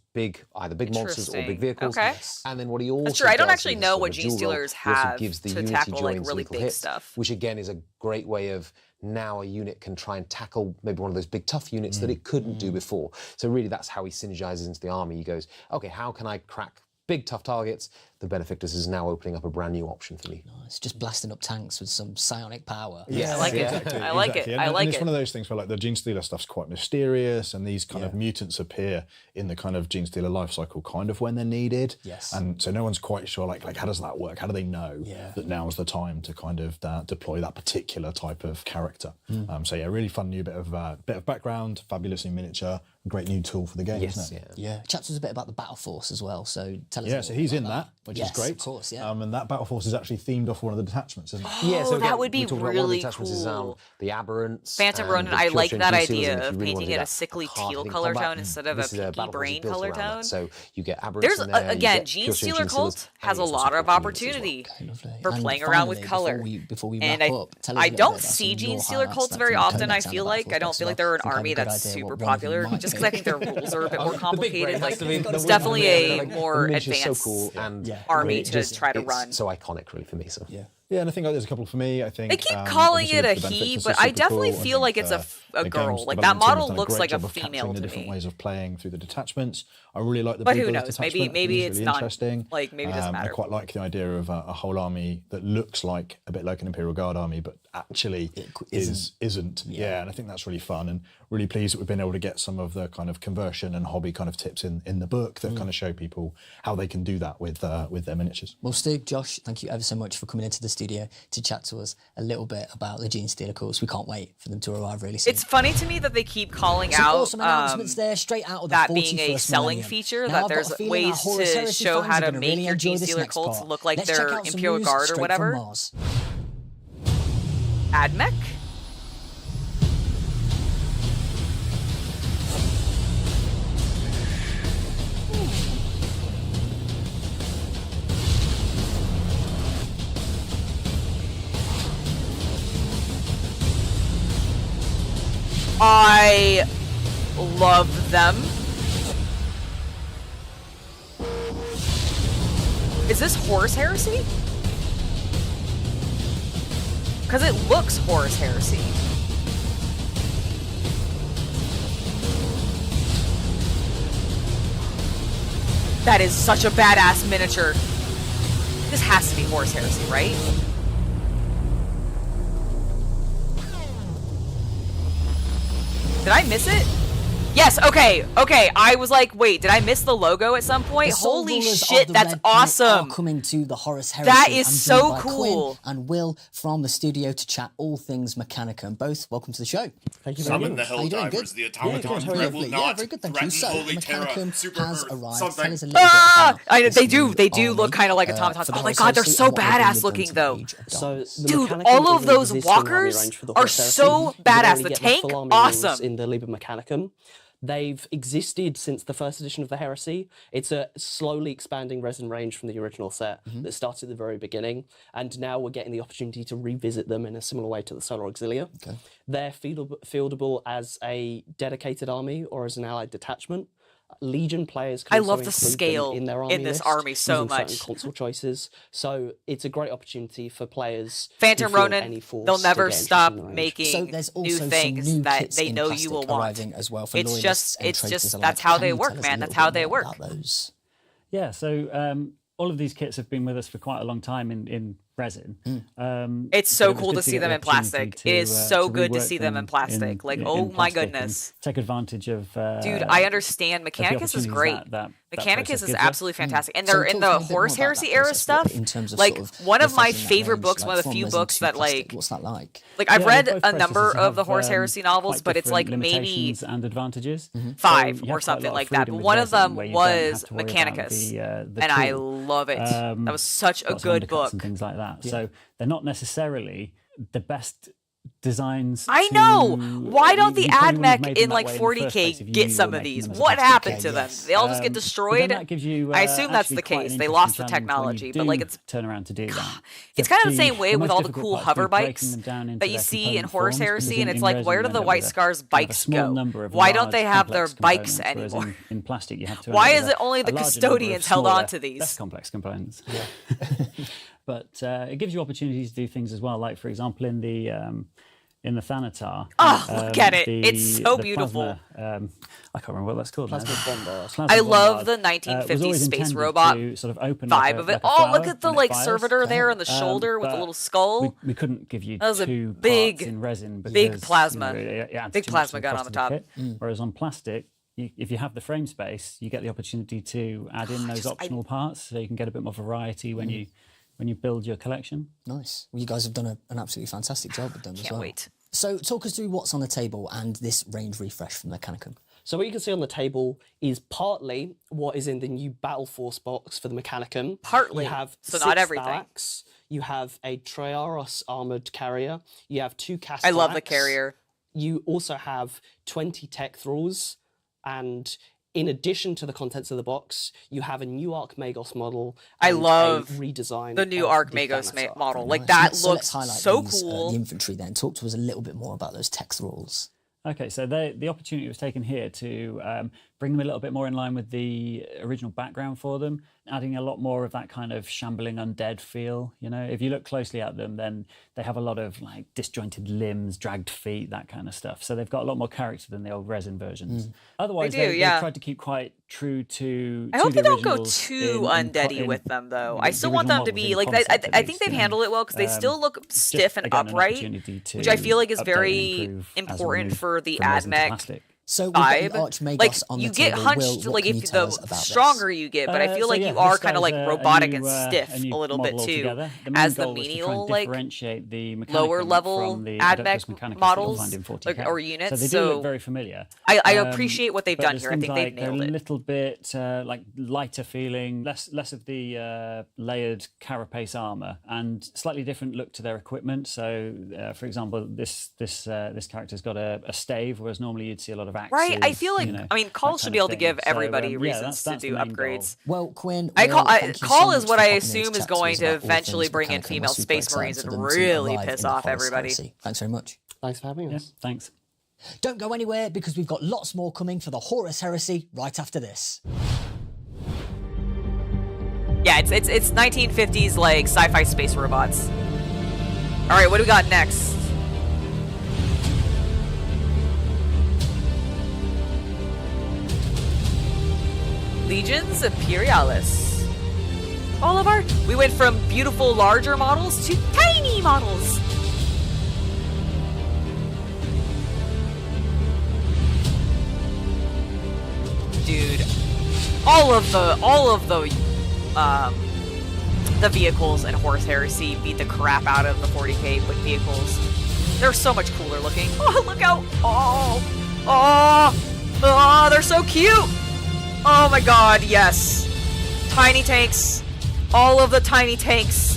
either big monsters or big Interesting. vehicles. Okay. And then what he also That's true. I don't does actually is know sort what of a dual role. Genestealers He also have gives the to unity tackle, like, joins really lethal big hits, stuff. which again is a great way of now a unit can try and tackle maybe one of those big tough units that it couldn't do before. So really that's how he synergizes into the army. He goes, okay, how can I crack big tough targets? The Benefactus is now opening up a brand new option for me. It's just blasting up tanks with some psionic power. I like it. Exactly, I like exactly. it. And, I like and it's it. one of those things where like the Genestealer stuff's quite mysterious, and these kind of mutants appear in the kind of Genestealer life cycle kind of when they're needed. Yes. And so no one's quite sure like how does that work? How do they know that now's the time to kind of deploy that particular type of character? So yeah, really fun new bit of background, fabulous new miniature, great new tool for the game, isn't it? Yeah. Chapter's a bit about the battle force as well. So tell us. Yeah, a so little he's bit in about that, which Yes, is great. Of course, yeah. And that battle force is actually themed off one of the detachments, isn't it? Yeah, so Oh, that again, would be we talked about one of the really detachments is, cool. the aberrants. Phantom and Ronin, the I pure like strain that Genestealers, and idea if of you really painting wanna do it a that sickly hard teal hitting color combat, tone instead of a this is pinky battle force is brain built color around that. tone. So you get aberrants There's in there, you again, get pure strain Genestealer Genestealers, Cult and has a you also lot get of pure units as well. opportunity Lovely. for And playing around with finally, color. Before we And wrap up, tell us a I little don't bit about see some of your Genestealer highlights cults there very from the often. I Codex and feel the like Battle I don't Force feel like as they're well. an Think I have army a good that's idea super what one of them popular. might Just be. because I think their rules are a bit more complicated. Like The it's big definitely brain, a like, more the miniature's advanced so cool and army it to just- try to it's run. so iconic, really, for me. So Yeah, and I think there's a couple for me. I think They keep calling obviously it a the he, Benefactus but is I super definitely cool. feel like it's the girl. games Like that development team has model done looks great like a job of female capturing to the different me. ways of playing through the detachments. I really like the But Blue who Brothers knows? detachment. Maybe It's it's really not. interesting. Like maybe it doesn't I matter. quite like the idea of a whole army that looks like a bit like an Imperial Guard army, but actually isn't. Yeah, and I think that's really fun, and really pleased that we've been able to get some of the kind of conversion and hobby kind of tips in the book that kind of show people how they can do that with their miniatures. Well, Stu, Josh, thank you ever so much for coming into the studio to chat to us a little bit about the Gene Stealer course. We can't wait for them to arrive really soon. It's funny to me that they keep calling Some out awesome announcements there, straight out of the that 41st being a selling millennium. feature, Now, that I've got there's a feeling ways our Horus to Heresy show fans how are to gonna make really your enjoy Gene this Stealer next cults part. look like Let's check they're out some Imperial news Guard or straight from whatever. Mars. Admech? I love them. Is this Horus Heresy? Because it looks Horus Heresy. That is such a badass miniature. This has to be Horus Heresy, right? Did I miss it? Yes, okay. I was like, wait, did I miss the logo at some point? The Soul Holy Rulers of shit, the that's Red Planet awesome. Are coming to the Horus Heresy. That is I'm so joined by cool. Quinn and Will from the studio to chat all things Mechanicum. Both, welcome to the show. Thank you very Summon much. the How you doing? Helldivers, Good? the Automaton Very threat will lovely. not Yeah, very good, thank you. threaten So, Holy Terra, Mechanicum Super has Earth, arrived. something. Tell us a little bit about I know, this they do new look army, kind of like for automatons. the Oh my Horus god, they're Heresy so and what they're doing badass with looking them to though. Age of So, Darkness. the Dude, Mechanicum all of is an those existing army walkers range for the are Horus Heresy. so You can badass. only The get tank, full army rules awesome. in the Liber Mechanicum. They've existed since the first edition of the Heresy. It's a slowly expanding resin range from the original set that started at the very beginning, and now we're getting the opportunity to revisit them in a similar way to the Solar Auxilia. Okay. They're fieldable as a dedicated army or as an allied detachment. Legion players can I also love the include them scale in their army in this list army so using certain much. console choices. So it's a great opportunity for players. Phantom who field any Ronin, force they'll to never get stop interested in the range. making So there's also new some things new that kits they in know plastic you will want. arriving as well for It's loyalists just, and it's traitors just, alike. that's how Can they you work, tell us a man. little That's how bit they more work. about those? Yeah, so all of these kits have been with us for quite a long time in resin. It's so but it was cool good to see get them the in plastic. opportunity It is to, so to good to rework see them in them plastic. Like, in oh my plastic and goodness. take advantage of. Dude, I understand. the Mechanicus is opportunities great. that Mechanicus process is gives us. absolutely fantastic. And So they're talk in to me a the bit more Horus about that Heresy era process, stuff. in terms of Like, sort of one of my refreshing that favorite range, books, like one of the from few resin books to that, plastic. like, What's that like? I've Yeah, read both a processes number of the have, Horus Heresy novels, quite but it's like different maybe limitations and advantages. 5 So you or have quite a something lot of like that. But freedom with one of resin them where you don't have was to worry about Mechanicus. the And I tool. love it. That was such a lots of good undercuts book. and things like that. So they're not necessarily the best designs. I know. Why don't the you probably wouldn't have AdMech made them in that like way in the first place 40k if you get knew some you were of making these? them as a What package. happened to Okay, them? yes. They all just get But then destroyed. that gives you, I assume that's actually the quite an case. They lost the interesting challenge technology, when but you like do it's turn around to do that. it's kind of the The- same way the with most all the difficult cool part is hover breaking bikes them down into that you their see in component Horus forms, Heresy, because and it's in like, resin where you do end the up White with Scars a bikes small go? number of Why don't large, they have their complex bikes components, whereas anymore? in plastic you have to. Why end up is with it only the a larger custodians number of held on smaller, to these? less complex components? Yeah. But it gives you opportunities to do things as well, like for example in the Thanatar. Oh, look at it. It's so the beautiful. Plasma, I can't remember what that's called. Plasma now. bombard. Plasma I love bombard, the was 1950s always space intended robot to sort of open vibe like of a, it. like a Oh, look flower at the when it like fires. servitor there on the shoulder with the but little skull. we couldn't give you That was a two big- parts in resin because big plasma. it adds Big too much to plasma the gun cost on of the top. kit. Whereas on plastic, if you have the frame space, you get the opportunity to add in those optional parts, so you can get a bit more variety when you build your collection. Nice. Well, you guys have done an absolutely fantastic job with them as Can't well. wait. So talk us through what's on the table and this range refresh from Mechanicum. So what you can see on the table is partly what is in the new Battle Force box for the Mechanicum. Partly, You have so 6 not everything. Thalax, you have a Triaros armoured carrier, you have 2 Castellax. I love the carrier. You also have 20 tech thralls, and in addition to the contents of the box, you have a new Arc Magos model. I and love a redesign The new of Arc the Magos Thanatar. model. Like Nice. that So let's looks highlight so these, cool. the infantry then. Talk to us a little bit more about those tech thralls. Okay, so the opportunity was taken here to bring them a little bit more in line with the original background for them, adding a lot more of that kind of shambling undead feel. You know, if you look closely at them, then they have a lot of like disjointed limbs, dragged feet, that kind of stuff. So they've got a lot more character than the old resin versions. Otherwise, they tried to keep quite true to. I hope the they don't go originals too undeady with them, though. I the still want them to original be models like. in concept, I at think least, they've you know. handled it well because they still look stiff and again, an upright, opportunity to which I feel like is update and very improve as we important move for the from resin to AdMech plastic. So we've got vibe. an Archmagos Like on the you get table. hunched, Will, what like can if you the tell us about stronger this? you get, but I feel So like yeah, you are this kind of guy's like a robotic new, and stiff a new a little bit model too, altogether. The main as the goal was to try menial and like differentiate the lower Mechanicum level from the AdMech Adeptus Mechanicus that you'll models find in 40K. or units. So they do So look very familiar. I appreciate what they've but done there's here. I things think like they've nailed they're it. a little bit like lighter feeling, less of the layered carapace armor, and slightly different look to their equipment. So, for example, this character's got a stave, whereas normally you'd see a lot of axes. Right, I feel like you know, I mean, Call that should kind be of able to thing. give So, everybody yeah, reasons that's to do the main goal. upgrades. Well, Quinn, I call, Will, thank you so Call much is for what I popping in to assume is chat to going us to about all eventually things bring in Mechanicum. We're female super Space excited Marines for and them to really arrive piss in the off Horus everybody. Heresy. Thanks very much. Thanks for having Yeah, us. thanks. Don't go anywhere because we've got lots more coming for the Horus Heresy right after this. Yeah, it's 1950s like sci-fi space robots. All right, what do we got next? Legions Imperialis. We went from beautiful larger models to tiny models. Dude, all of the vehicles in Horus Heresy beat the crap out of the 40K vehicles. They're so much cooler looking. Oh, look out! Oh, they're so cute! Oh my god, yes. Tiny tanks. All of the tiny tanks.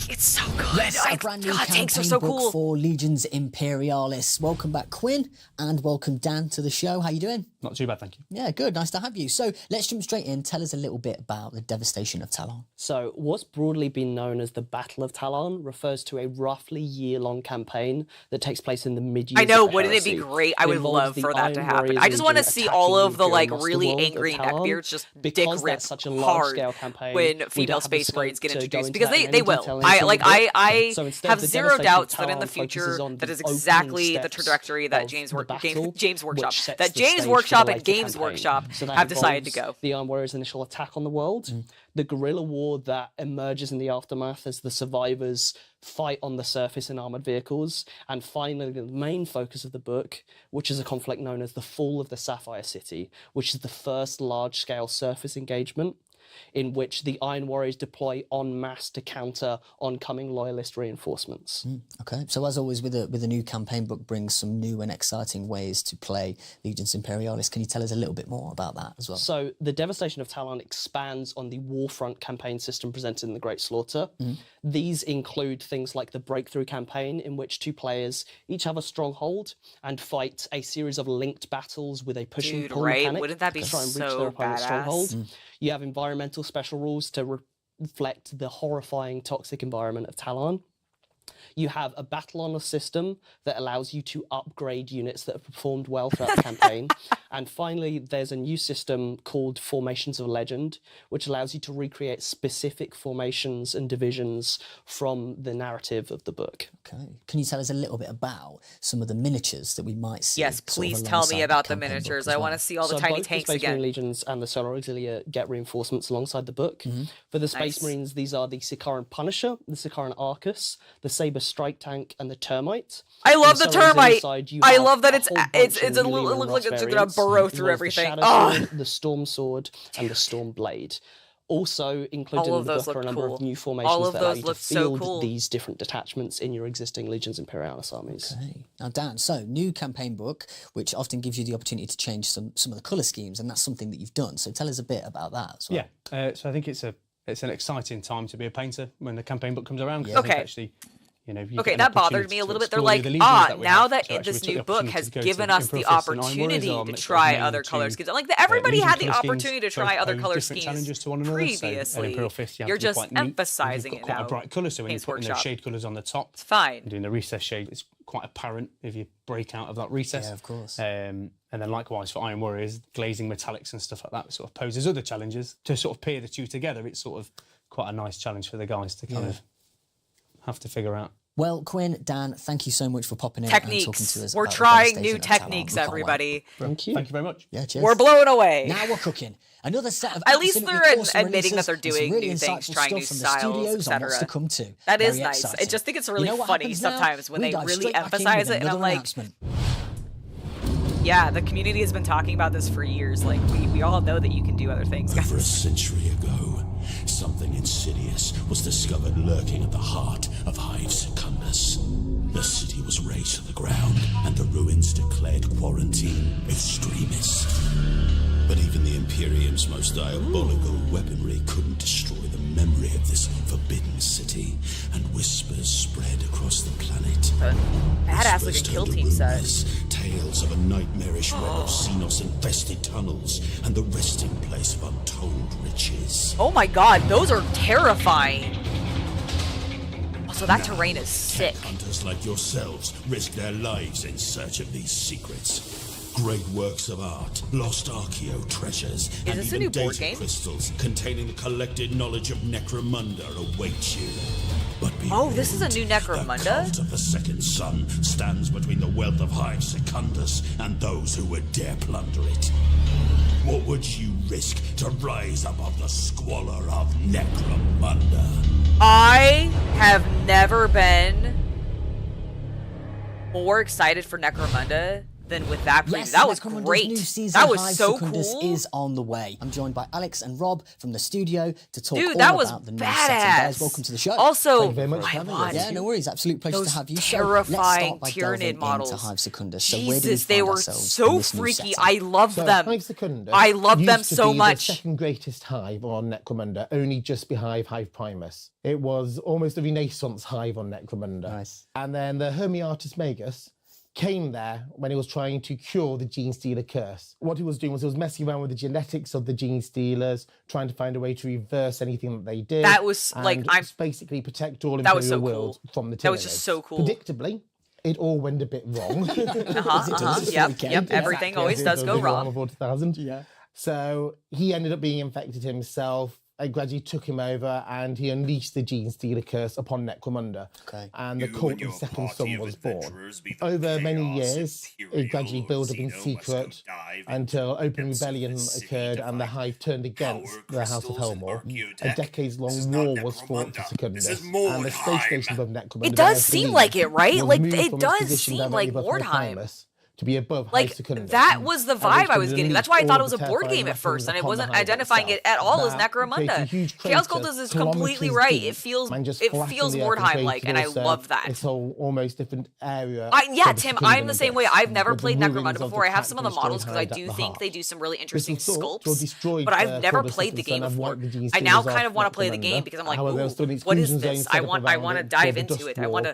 It's so good. Yes, a brand new God, tanks are campaign so book cool. for Legions Imperialis. Welcome back, Quinn, and welcome Dan to the show. How you doing? Not too bad, thank you. Yeah, good. Nice to have you. So let's jump straight in. Tell us a little bit about the devastation of Talon. So, what's broadly been known as the Battle of Talon refers to a roughly year-long campaign that takes place in the mid-years. I know, of the wouldn't it be Heresy. great? I It would involves love the for that to Iron happen. Warriors I just want to Legion see all attacking of the the like Imperial really Master World angry of Talon. neckbeards just dick Because rip that's such a hard large-scale campaign, when we don't female have the space scope marines get to go introduced into because that in they any will. detail in I the like book. I So instead, have the zero devastation of doubts that in Talon the focuses future on that the is opening exactly the steps trajectory that of James the battle, James Workshop which sets that the James stage for Workshop the and later Games campaign. Workshop So that have decided to involves go. the Iron Warriors' initial attack on the world, the guerrilla war that emerges in the aftermath as the survivors fight on the surface in armoured vehicles, and finally the main focus of the book, which is a conflict known as the Fall of the Sapphire City, which is the first large-scale surface engagement in which the Iron Warriors deploy en masse to counter oncoming loyalist reinforcements. Okay, so as always with a new campaign book brings some new and exciting ways to play Legions Imperialis. Can you tell us a little bit more about that as well? So the Devastation of Talon expands on the Warfront campaign system presented in the Great Slaughter. These include things like the Breakthrough campaign, in which two players each have a stronghold and fight a series of linked battles with a push and Dude, pull right? mechanic Wouldn't that be to try and reach so their opponent's badass? stronghold. You have environmental special rules to reflect the horrifying toxic environment of Talon. You have a battle honor system that allows you to upgrade units that have performed well throughout the campaign. And finally, there's a new system called Formations of Legend, which allows you to recreate specific formations and divisions from the narrative of the book. Okay. Can you tell us a little bit about some of the miniatures that we might see? Yes, sort of please tell alongside me about the campaign book miniatures. as I well? want to see all the So tiny both tanks the Space Marine again. Legions and the Solar Auxilia get reinforcements alongside the book. For the Space Nice. Marines, these are the Sicaran Punisher, the Sicaran Arcus, the Saber Strike Tank, and the Termite. I On love the Solar Auxilia termite. side, you I have love that a it's whole bunch it's of it Lilian looks and like it's Ross gonna variants. burrow It through involves everything. The Oh. Shadow Sword, the Storm Sword, and the Storm Blade. Also included All in of the those book are a look number cool. of new formations All of that allow those you to look so field cool. these different detachments in your existing Legions Imperialis armies. Okay. Now, Dan, so new campaign book, which often gives you the opportunity to change some of the colour schemes, and that's something that you've done. So tell us a bit about that as well. Yeah, so I think it's an exciting time to be a painter when the campaign book comes around. 'cause Yeah. I think Okay. actually, you know, you Okay, get an that bothered opportunity me a to little bit. They're explore like, the legions that we now have. that So actually this we took new the book opportunity has to go to given us the Imperial Fist and Iron Warriors opportunity are to much try known other to, color schemes. Like everybody Legion had the colour schemes opportunity to both try other pose color different schemes challenges to one another. So an previously. Imperial Fist, you have You're to be just quite neat because emphasizing you've it got quite now. a bright colour. So when you Games put in those Workshop. shade colours on the top, It's fine. and doing the recess shade, it's quite apparent if you break out of that recess. Yeah, of course. And then likewise for Iron Warriors, glazing metallics and stuff like that sort of poses other challenges. To sort of pair the two together, it's sort of quite a nice challenge for the guys to kind of have to figure out. Well, Quinn, Dan, thank you so much for popping in and talking to us. Techniques. We're about the trying devastation new of Talon. techniques, We can't wait. everybody. Thank you. Thank you very much. Yeah, cheers. We're blown away. Now we're cooking. Another set of At least absolutely they're awesome admitting that they're releases and some doing really new things, insightful trying stuff new from the styles, studios and what's etc. to come too. That is Very nice. I exciting. just think it's You really know what funny happens now? sometimes when We they dive really straight back in emphasize with it, and I'm another like, announcement. yeah, the community has been talking about this for years. Like, we all know that you can do other things. Over a century ago, something insidious was discovered lurking at the heart of Hive Secundus. The city was razed to the ground, and the ruins declared quarantine extremis. But even the Imperium's most diabolical weaponry couldn't destroy the memory of this forbidden city, and whispers spread across the planet. Badass looking Whispers kill turned to team set. rumors, tales of a nightmarish web of Xenos-infested tunnels, and the resting place of untold riches. Oh my god, those are terrifying. Also, that terrain is sick. Hunters like yourselves risk their lives in search of these secrets. Great works of art, lost archaeo treasures, and this a even new board data game? crystals containing the collected knowledge of Necromunda await you. But Oh, this is a behold, new Necromunda? The cult of the Second Sun stands between the wealth of Hive Secundus and those who would dare plunder it. What would you risk to rise above the squalor of Necromunda? I have never been more excited for Necromunda than with that preview. Yes, That was Necromunda's great. New season That was Hive so Secundus cool. is on the way. I'm joined by Alex and Rob from the studio to talk Dude, all that was about the new setting. Guys, badass. welcome to the show. Also, Thank you very much for I having us. want Yeah, no worries. Absolute pleasure those to have you. terrifying so let's start by Tyranid delving models. into Hive Secundus. So where do we Jesus, they find were ourselves in so this new freaky. setting? I love So, them. Hive Secundus I love them used to so be much. The second greatest hive on Necromunda, only just behind Hive Primus. It was almost a Renaissance hive on Necromunda. Nice. And then the Hermiatus Magus came there when he was trying to cure the Gene Stealer curse. What he was doing was he was messing around with the genetics of the Gene Stealers, trying to find a way to reverse anything that they did. That was, like, and I'm- basically protect all That was Imperial so cool. worlds from the Tyranids. That was just so cool. Predictably, it all went a bit wrong. Yep, everything always does go wrong. 40,000. Yeah. So he ended up being infected himself. It gradually took him over, and he unleashed the Gene Stealer curse upon Necromunda. Okay. And the cult of the Second Son was born. Over many years, it gradually built up in secret until open rebellion occurred and the Hive turned against the House of Helmore. A decades-long war was fought for Secundus, and the space station above Necromunda. It does seem like it, right? was Like, moved it from its does position seem directly like above Mordheim. Primus to be above Like, Hive Secundus. that was the And vibe which I would was getting. unleash That's why I all thought it the was a board terrifying game at weapons first, and it upon the wasn't Hive identifying it itself. at all as That created a Necromunda. huge Chaos crater Cultist is completely kilometres right. deep, It feels and just it flattened feels the earth and Mordheim-like, created and I also love that. This whole almost different area. Yeah, for the Tim, Secundum I'm the same way. abyss, I've never with the played ruins Necromunda of the before. I have some of the captain's models because I hide at do the think heart. they do some really interesting This was thought to have sculpts, destroyed but I've never Cultist played the Second Son game and before. wiped the Gene I now Stealers kind off of want to play the Necromunda. game because I'm like, However, there was ooh, still these what is exclusion this? zones I set up want around to it dive called the into Dust it. I Wall, want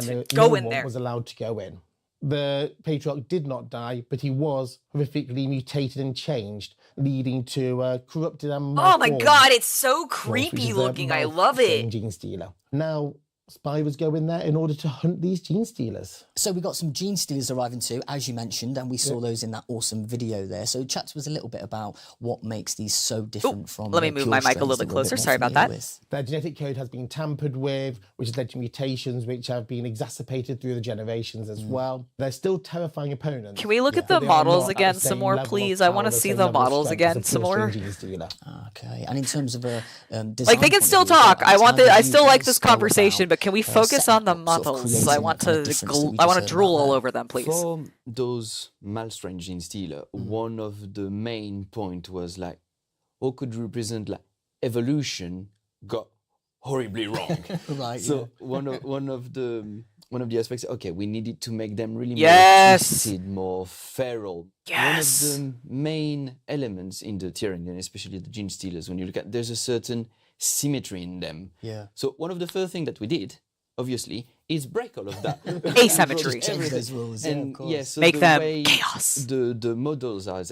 and to no go in one there. was allowed to go in. The Patriarch did not die, but he was horrifically mutated and changed, leading to corrupted and Oh my malformed god, it's so wolf, which creepy is a looking. I love malformed it. Gene Stealer. Now, spiders go in there in order to hunt these Gene Stealers. So we got some Gene Stealers arriving too, as you mentioned, and we saw those in that awesome video there. So chat to us a little bit about what makes these so different from let me the move pure my mic a strains little that bit we're a closer. more Sorry about familiar that. with. Their genetic code has been tampered with, which has led to mutations which have been exacerbated through the generations as well. They're still terrifying opponents. Can we look at but the they are models not at again the some same more, level of please? I power, want to the see same the level of models strength again as a some pure more. string Gene Stealer. Okay, and in terms of a design Like, they can point still of view, talk. I how do you still like guys this go conversation, about, but can we focus setting on the up, sort of models? creating I want that kind of to difference that we I just want to heard drool about all there? over them, please. For those Malstrange Gene Stealer, one of the main point was like, how could you represent like evolution got horribly wrong. Right, So one of the aspects, okay, we needed to make them really Yes! more twisted, more feral. Yes! One of the main elements in the Tyranid, especially the Gene Stealers, when you look at, there's a certain symmetry in them. Yeah. So one of the first things that we did, obviously, is break all of that. Asymmetry. Change those rules, yeah, of And course. yes, so Make the them way chaos. The models are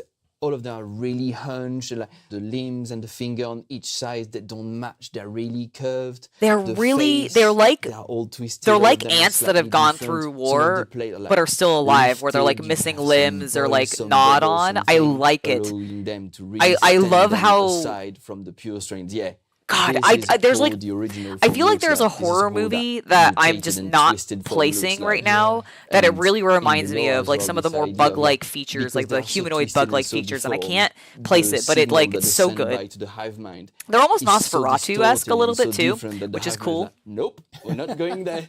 all of them are really hunched, like the limbs and the finger on each side that don't match. They're really curved. They're The really, face, they're all twisted. they're all of like them are ants that have slightly gone different. through Some of war, the plate are, like, but are still alive, where they're like lifted. You missing have some limbs or boils, like some gnawed bubbles, on. I something like it. allowing them to really I stand love them how- aside from the pure strains. Yeah. God, This is there's how like, the original I film feel like looks there's a like. This is horror how movie that I'm mutated just and not twisted form looks placing like. right now that it And really in reminds the me lore of as like well, some of the this more idea of, bug-like like, features, because like the they are so humanoid twisted and bug-like so features, and I deformed, can't place the it, but it signal like that it's they so send good. by to the hive mind They're almost is so Nosferatu-esque a little distorted bit and too, so different that the which is hive mind cool. like, nope, we're not going there.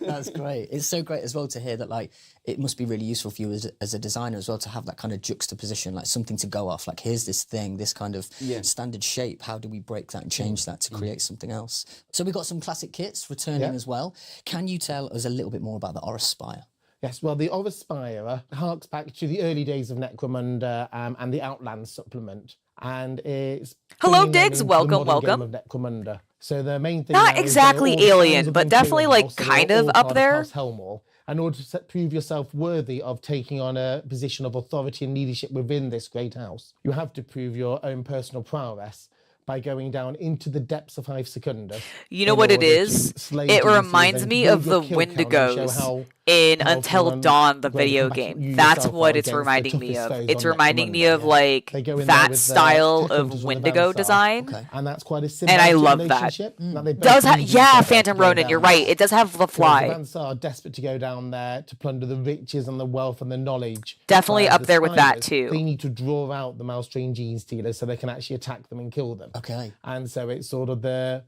That's great. It's so great as well to hear that, like, it must be really useful for you as a designer as well to have that kind of juxtaposition, like something to go off. Like, here's this thing, this kind of standard shape. How do we break that and change that to create something else? So we've got some classic kits returning as well. Can you tell us a little bit more about the Horus Spire? Yes, well, the Overspire harks back to the early days of Necromunda and the Outland supplement. And it's... Hello, bringing them Diggs. into the Welcome, modern game welcome. of Necromunda. So the main thing Not now is exactly they're all alien, fans of but the definitely, Imperial like, House, so kind they're of all up part of there. House Helmor. In order to prove yourself worthy of taking on a position of authority and leadership within this great house, you have to prove your own personal prowess by going down into the depths of Hive Secundus. You know what it is? It reminds me of the Wendigos in Until Dawn, the video game. That's what it's reminding me of. It's reminding me of like that style of Wendigo design. And that's quite a And I symbiotic love that. relationship. That they both Does have, need each yeah, other Phantom to go Ronin. down You're right. there. It does have the Whereas fly. the Vans are desperate to go down there to plunder the riches and the wealth and the knowledge. Definitely Whereas up the there with that, Spiders, too. They need to draw out the Malstrain gene stealers so they can actually attack them and kill them. Okay. And so it's sort of the...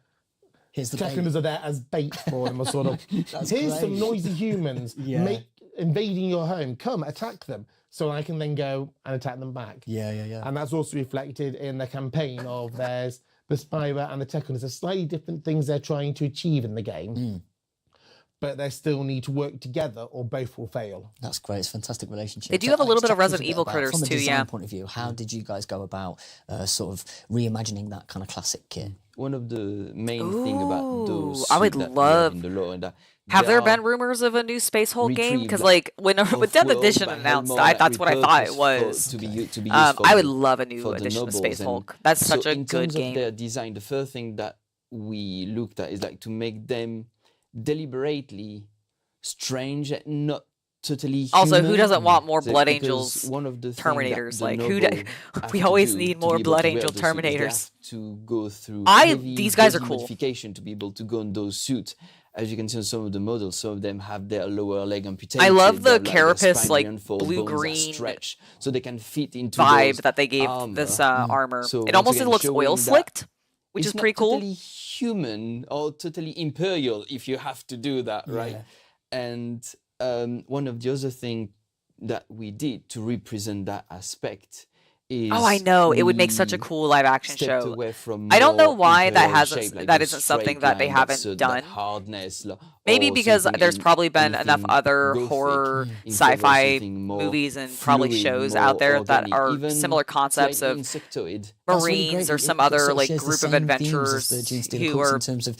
Here's the Seconders are there as bait for them, or sort of, That's here's great. some noisy humans invading your home, come attack them. So I can then go and attack them back. Yeah. And that's also reflected in the campaign of there's the Spira and the Techunders. There's slightly different things they're trying to achieve in the game, but they still need to work together or both will fail. That's great. It's a fantastic relationship. They do So, have a little bit of talk to us Resident Evil about, critters from a too, design yeah. point of view, how did you guys go about sort of reimagining that kind of classic kit? One of the main thing about those Ooh, I would suits that we love- have in the lore and that Have they there are been rumors of a new Space Hulk game? Because retrieved like when of 10th world edition by announced, Helmor, that's what I thought it repurposed was. to be useful I would for- love a new for the edition of nobles. Space And Hulk. That's so such a in good terms game. of their design, the first thing that we looked at is like to make them deliberately strange and not totally Also, who human. doesn't want more So Blood because Angels one of the things Terminators? that the Like, who noble d- have we to always do need to more be able Blood to wear Angel those suits is they Terminators. have to go through These guys are heavy cool. modification to be able to go on those suits. As you can see on some of the models, some of them have their lower leg amputated. I love the they have, carapace, spine like, reinforced, bones that blue-green stretch, so they can fit into Vibe those that they gave armor. this armor. So It once almost again, looks showing oil that slicked, which it's is pretty not cool. Totally human or totally imperial if you have to do that, right? And one of the other things that we did to represent that aspect is Oh, I know. It would make such a we cool live action stepped show. away from I don't know more why that imperial hasn't shape, like that the isn't something straight that they line, haven't that done. hardness, Maybe or because something there's probably been anything enough other gothic horror, instead of sci-fi something more movies and probably fluid, shows more out there that organic, are even similar concepts slightly of insectoid. That's really Marines great. or It some sort other of like shares the group of same themes as adventurers the Gene Stealer who cults are in terms of,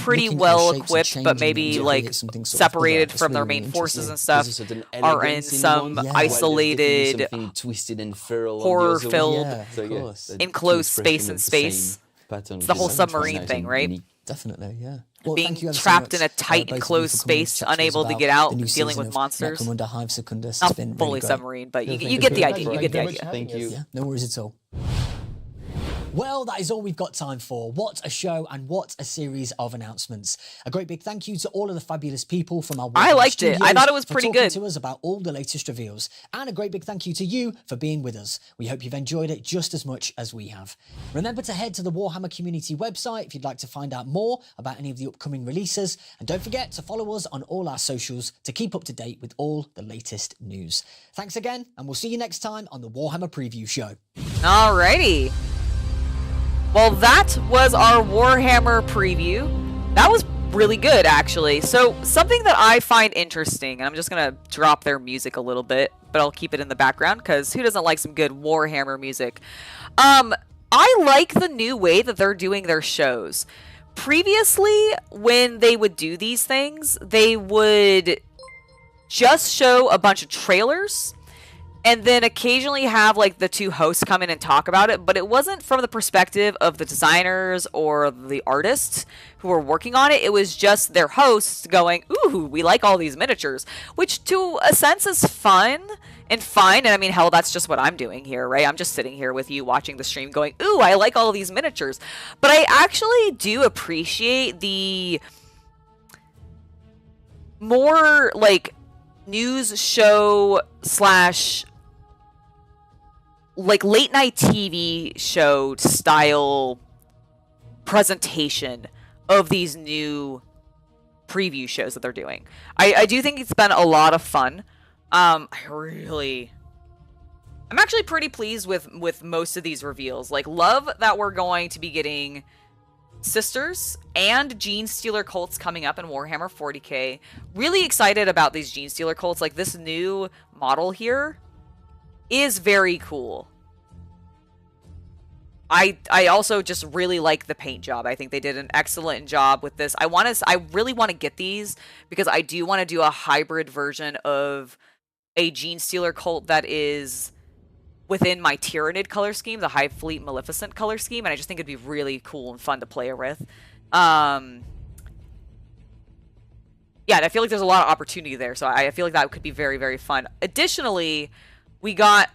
pretty looking at well the shapes and equipped, but changing maybe them to like create something sort of separated bigger. from their That's really, main really forces interesting. and There's a stuff, certain are in elegance some one, while there's isolated definitely something twisted and feral on the horror other one. filled Yeah, of course. the enclosed two space expression in of the same space. pattern, It's the which whole is submarine nice thing, and right? unique. Definitely, yeah. Well, Being thank you ever so trapped much, in a tight, both of you, enclosed for coming to space, chat to us unable to about get out, the new dealing season with of monsters. Necromunda Hive Secundus. Not It's been fully really great. submarine, but Thank you you get for the that. idea. You Thank get the you very idea. much. Thank you. Yeah, no worries at all. Well, that is all we've got time for. What a show and what a series of announcements. A great big thank you to all of the fabulous people from our I Warhammer liked it. I studios thought it was for pretty talking good. to us about all the latest reveals. And a great big thank you to you for being with us. We hope you've enjoyed it just as much as we have. Remember to head to the Warhammer community website if you'd like to find out more about any of the upcoming releases. And don't forget to follow us on all our socials to keep up to date with all the latest news. Thanks again, and we'll see you next time on the Warhammer Preview Show. Alrighty. Well, that was our Warhammer preview. That was really good, actually. So, something that I find interesting, and I'm just going to drop their music a little bit, but I'll keep it in the background, because who doesn't like some good Warhammer music? I like the new way that they're doing their shows. Previously, when they would do these things, they would just show a bunch of trailers, and then occasionally have like the two hosts come in and talk about it, but it wasn't from the perspective of the designers or the artists who were working on it. It was just their hosts going, ooh, we like all these miniatures, which to a sense is fun and fine. And I mean, hell, that's just what I'm doing here, right? I'm just sitting here with you watching the stream going, ooh, I like all these miniatures. But I actually do appreciate the more like news show slash like late night TV show style presentation of these new preview shows that they're doing. I do think it's been a lot of fun. I'm actually pretty pleased with most of these reveals. Like, love that we're going to be getting Sisters and Gene Stealer cults coming up in Warhammer 40k. Really excited about these Gene Stealer cults. Like, this new model here is very cool. I also just really like the paint job. I think they did an excellent job with this. I really want to get these because I do want to do a hybrid version of a Gene Stealer cult that is within my Tyranid color scheme, the Hive Fleet Maleficent color scheme, and I just think it'd be really cool and fun to play with. Yeah, and I feel like there's a lot of opportunity there, so I feel like that could be very, very fun. Additionally, we got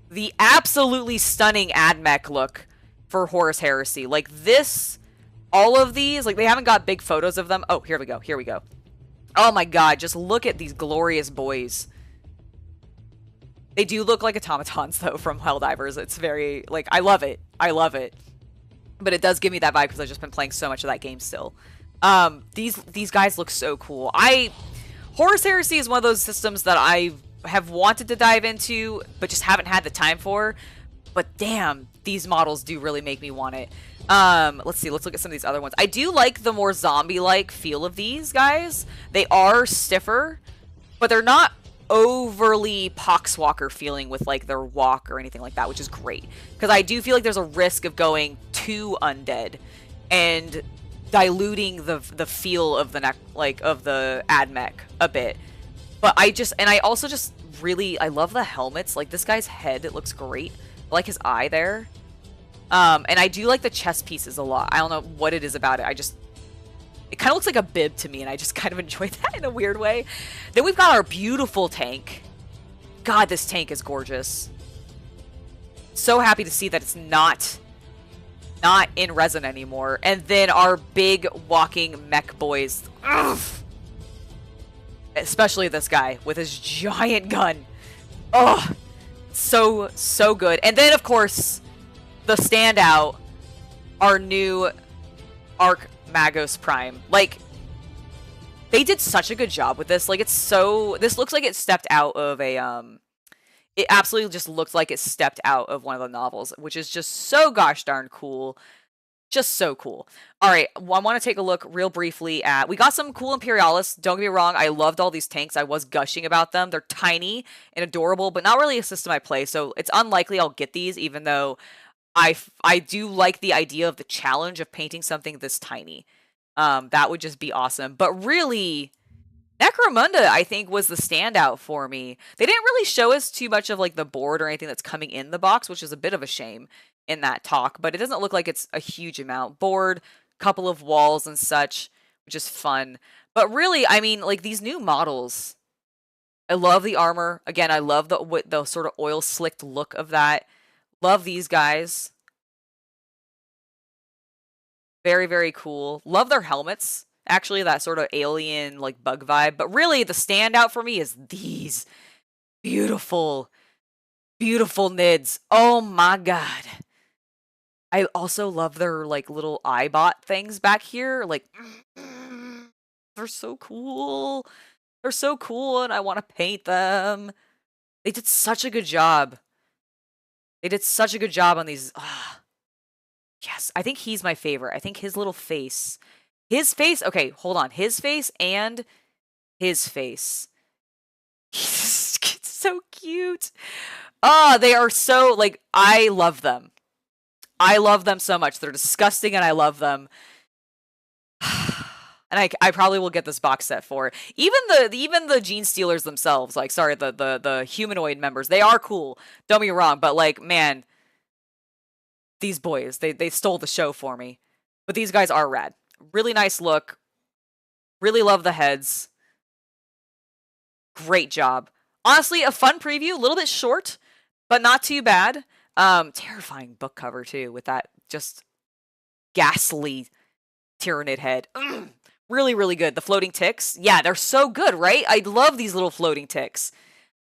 the absolutely stunning AdMech look for Horus Heresy. Like this, all of these, like they haven't got big photos of them. Oh, here we go. Oh my god, just look at these glorious boys. They do look like automatons though from Helldivers. It's very, like, I love it. But it does give me that vibe because I've just been playing so much of that game still. These guys look so cool. Horus Heresy is one of those systems that I have wanted to dive into, but just haven't had the time for. But damn, these models do really make me want it. Let's see, let's look at some of these other ones. I do like the more zombie-like feel of these guys. They are stiffer, but they're not overly Poxwalker feeling with like their walk or anything like that, which is great. Because I do feel like there's a risk of going too undead and diluting the feel of the neck, like of the AdMech a bit. But I also just really, I love the helmets. Like this guy's head, it looks great. I like his eye there. And I do like the chest pieces a lot. I don't know what it is about it. It kind of looks like a bib to me, and I just kind of enjoy that in a weird way. Then we've got our beautiful tank. God, this tank is gorgeous. So happy to see that it's not in resin anymore. And then our big walking mech boys. Ugh. Especially this guy with his giant gun. Oh, so good. And then, of course, the standout, our new Arc Magos Prime. Like, they did such a good job with this. Like, this looks like it stepped out of it absolutely just looks like it stepped out of one of the novels, which is just so gosh darn cool. Just so cool. All right, I want to take a look real briefly at... We got some cool Imperialists. Don't get me wrong, I loved all these tanks. I was gushing about them. They're tiny and adorable, but not really a system I play, so it's unlikely I'll get these, even though I do like the idea of the challenge of painting something this tiny. That would just be awesome. But really, Necromunda, I think, was the standout for me. They didn't really show us too much of like the board or anything that's coming in the box, which is a bit of a shame in that talk, but it doesn't look like it's a huge amount. Board, couple of walls and such, which is fun. But really, I mean, like these new models, I love the armor. Again, I love the sort of oil slicked look of that. Love these guys. Very, very cool. Love their helmets. Actually, that sort of alien like bug vibe. But really, the standout for me is these beautiful, beautiful Nids. Oh my god. I also love their like little eyebot things back here. Like, they're so cool. They're so cool, and I want to paint them. They did such a good job. They did such a good job on these. Yes, I think he's my favorite. I think his little face. His face. Okay, hold on. His face and his face. It's so cute. They are so, like, I love them. I love them so much. They're disgusting and I love them. And I probably will get this box set for it. Even the Gene Stealers themselves, like, sorry, the humanoid members, they are cool. Don't get me wrong, but like, man, these boys, they stole the show for me. But these guys are rad. Really nice look. Really love the heads. Great job. Honestly, a fun preview, a little bit short, but not too bad. Terrifying book cover too, with that just ghastly Tyrannid head. Really, really good. The floating ticks. Yeah, they're so good, right? I love these little floating ticks.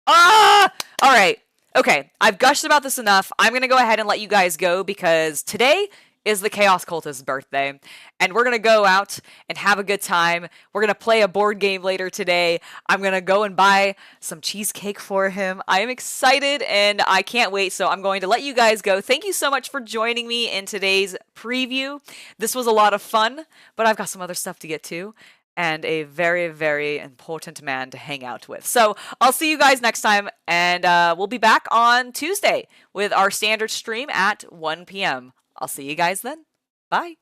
All right. Okay, I've gushed about this enough. I'm going to go ahead and let you guys go because today is the Chaos Cultist's birthday, and we're going to go out and have a good time. We're going to play a board game later today. I'm going to go and buy some cheesecake for him. I am excited, and I can't wait, so I'm going to let you guys go. Thank you so much for joining me in today's preview. This was a lot of fun, but I've got some other stuff to get to, and a very, very important man to hang out with. So I'll see you guys next time, and we'll be back on Tuesday with our standard stream at 1 p.m. I'll see you guys then. Bye.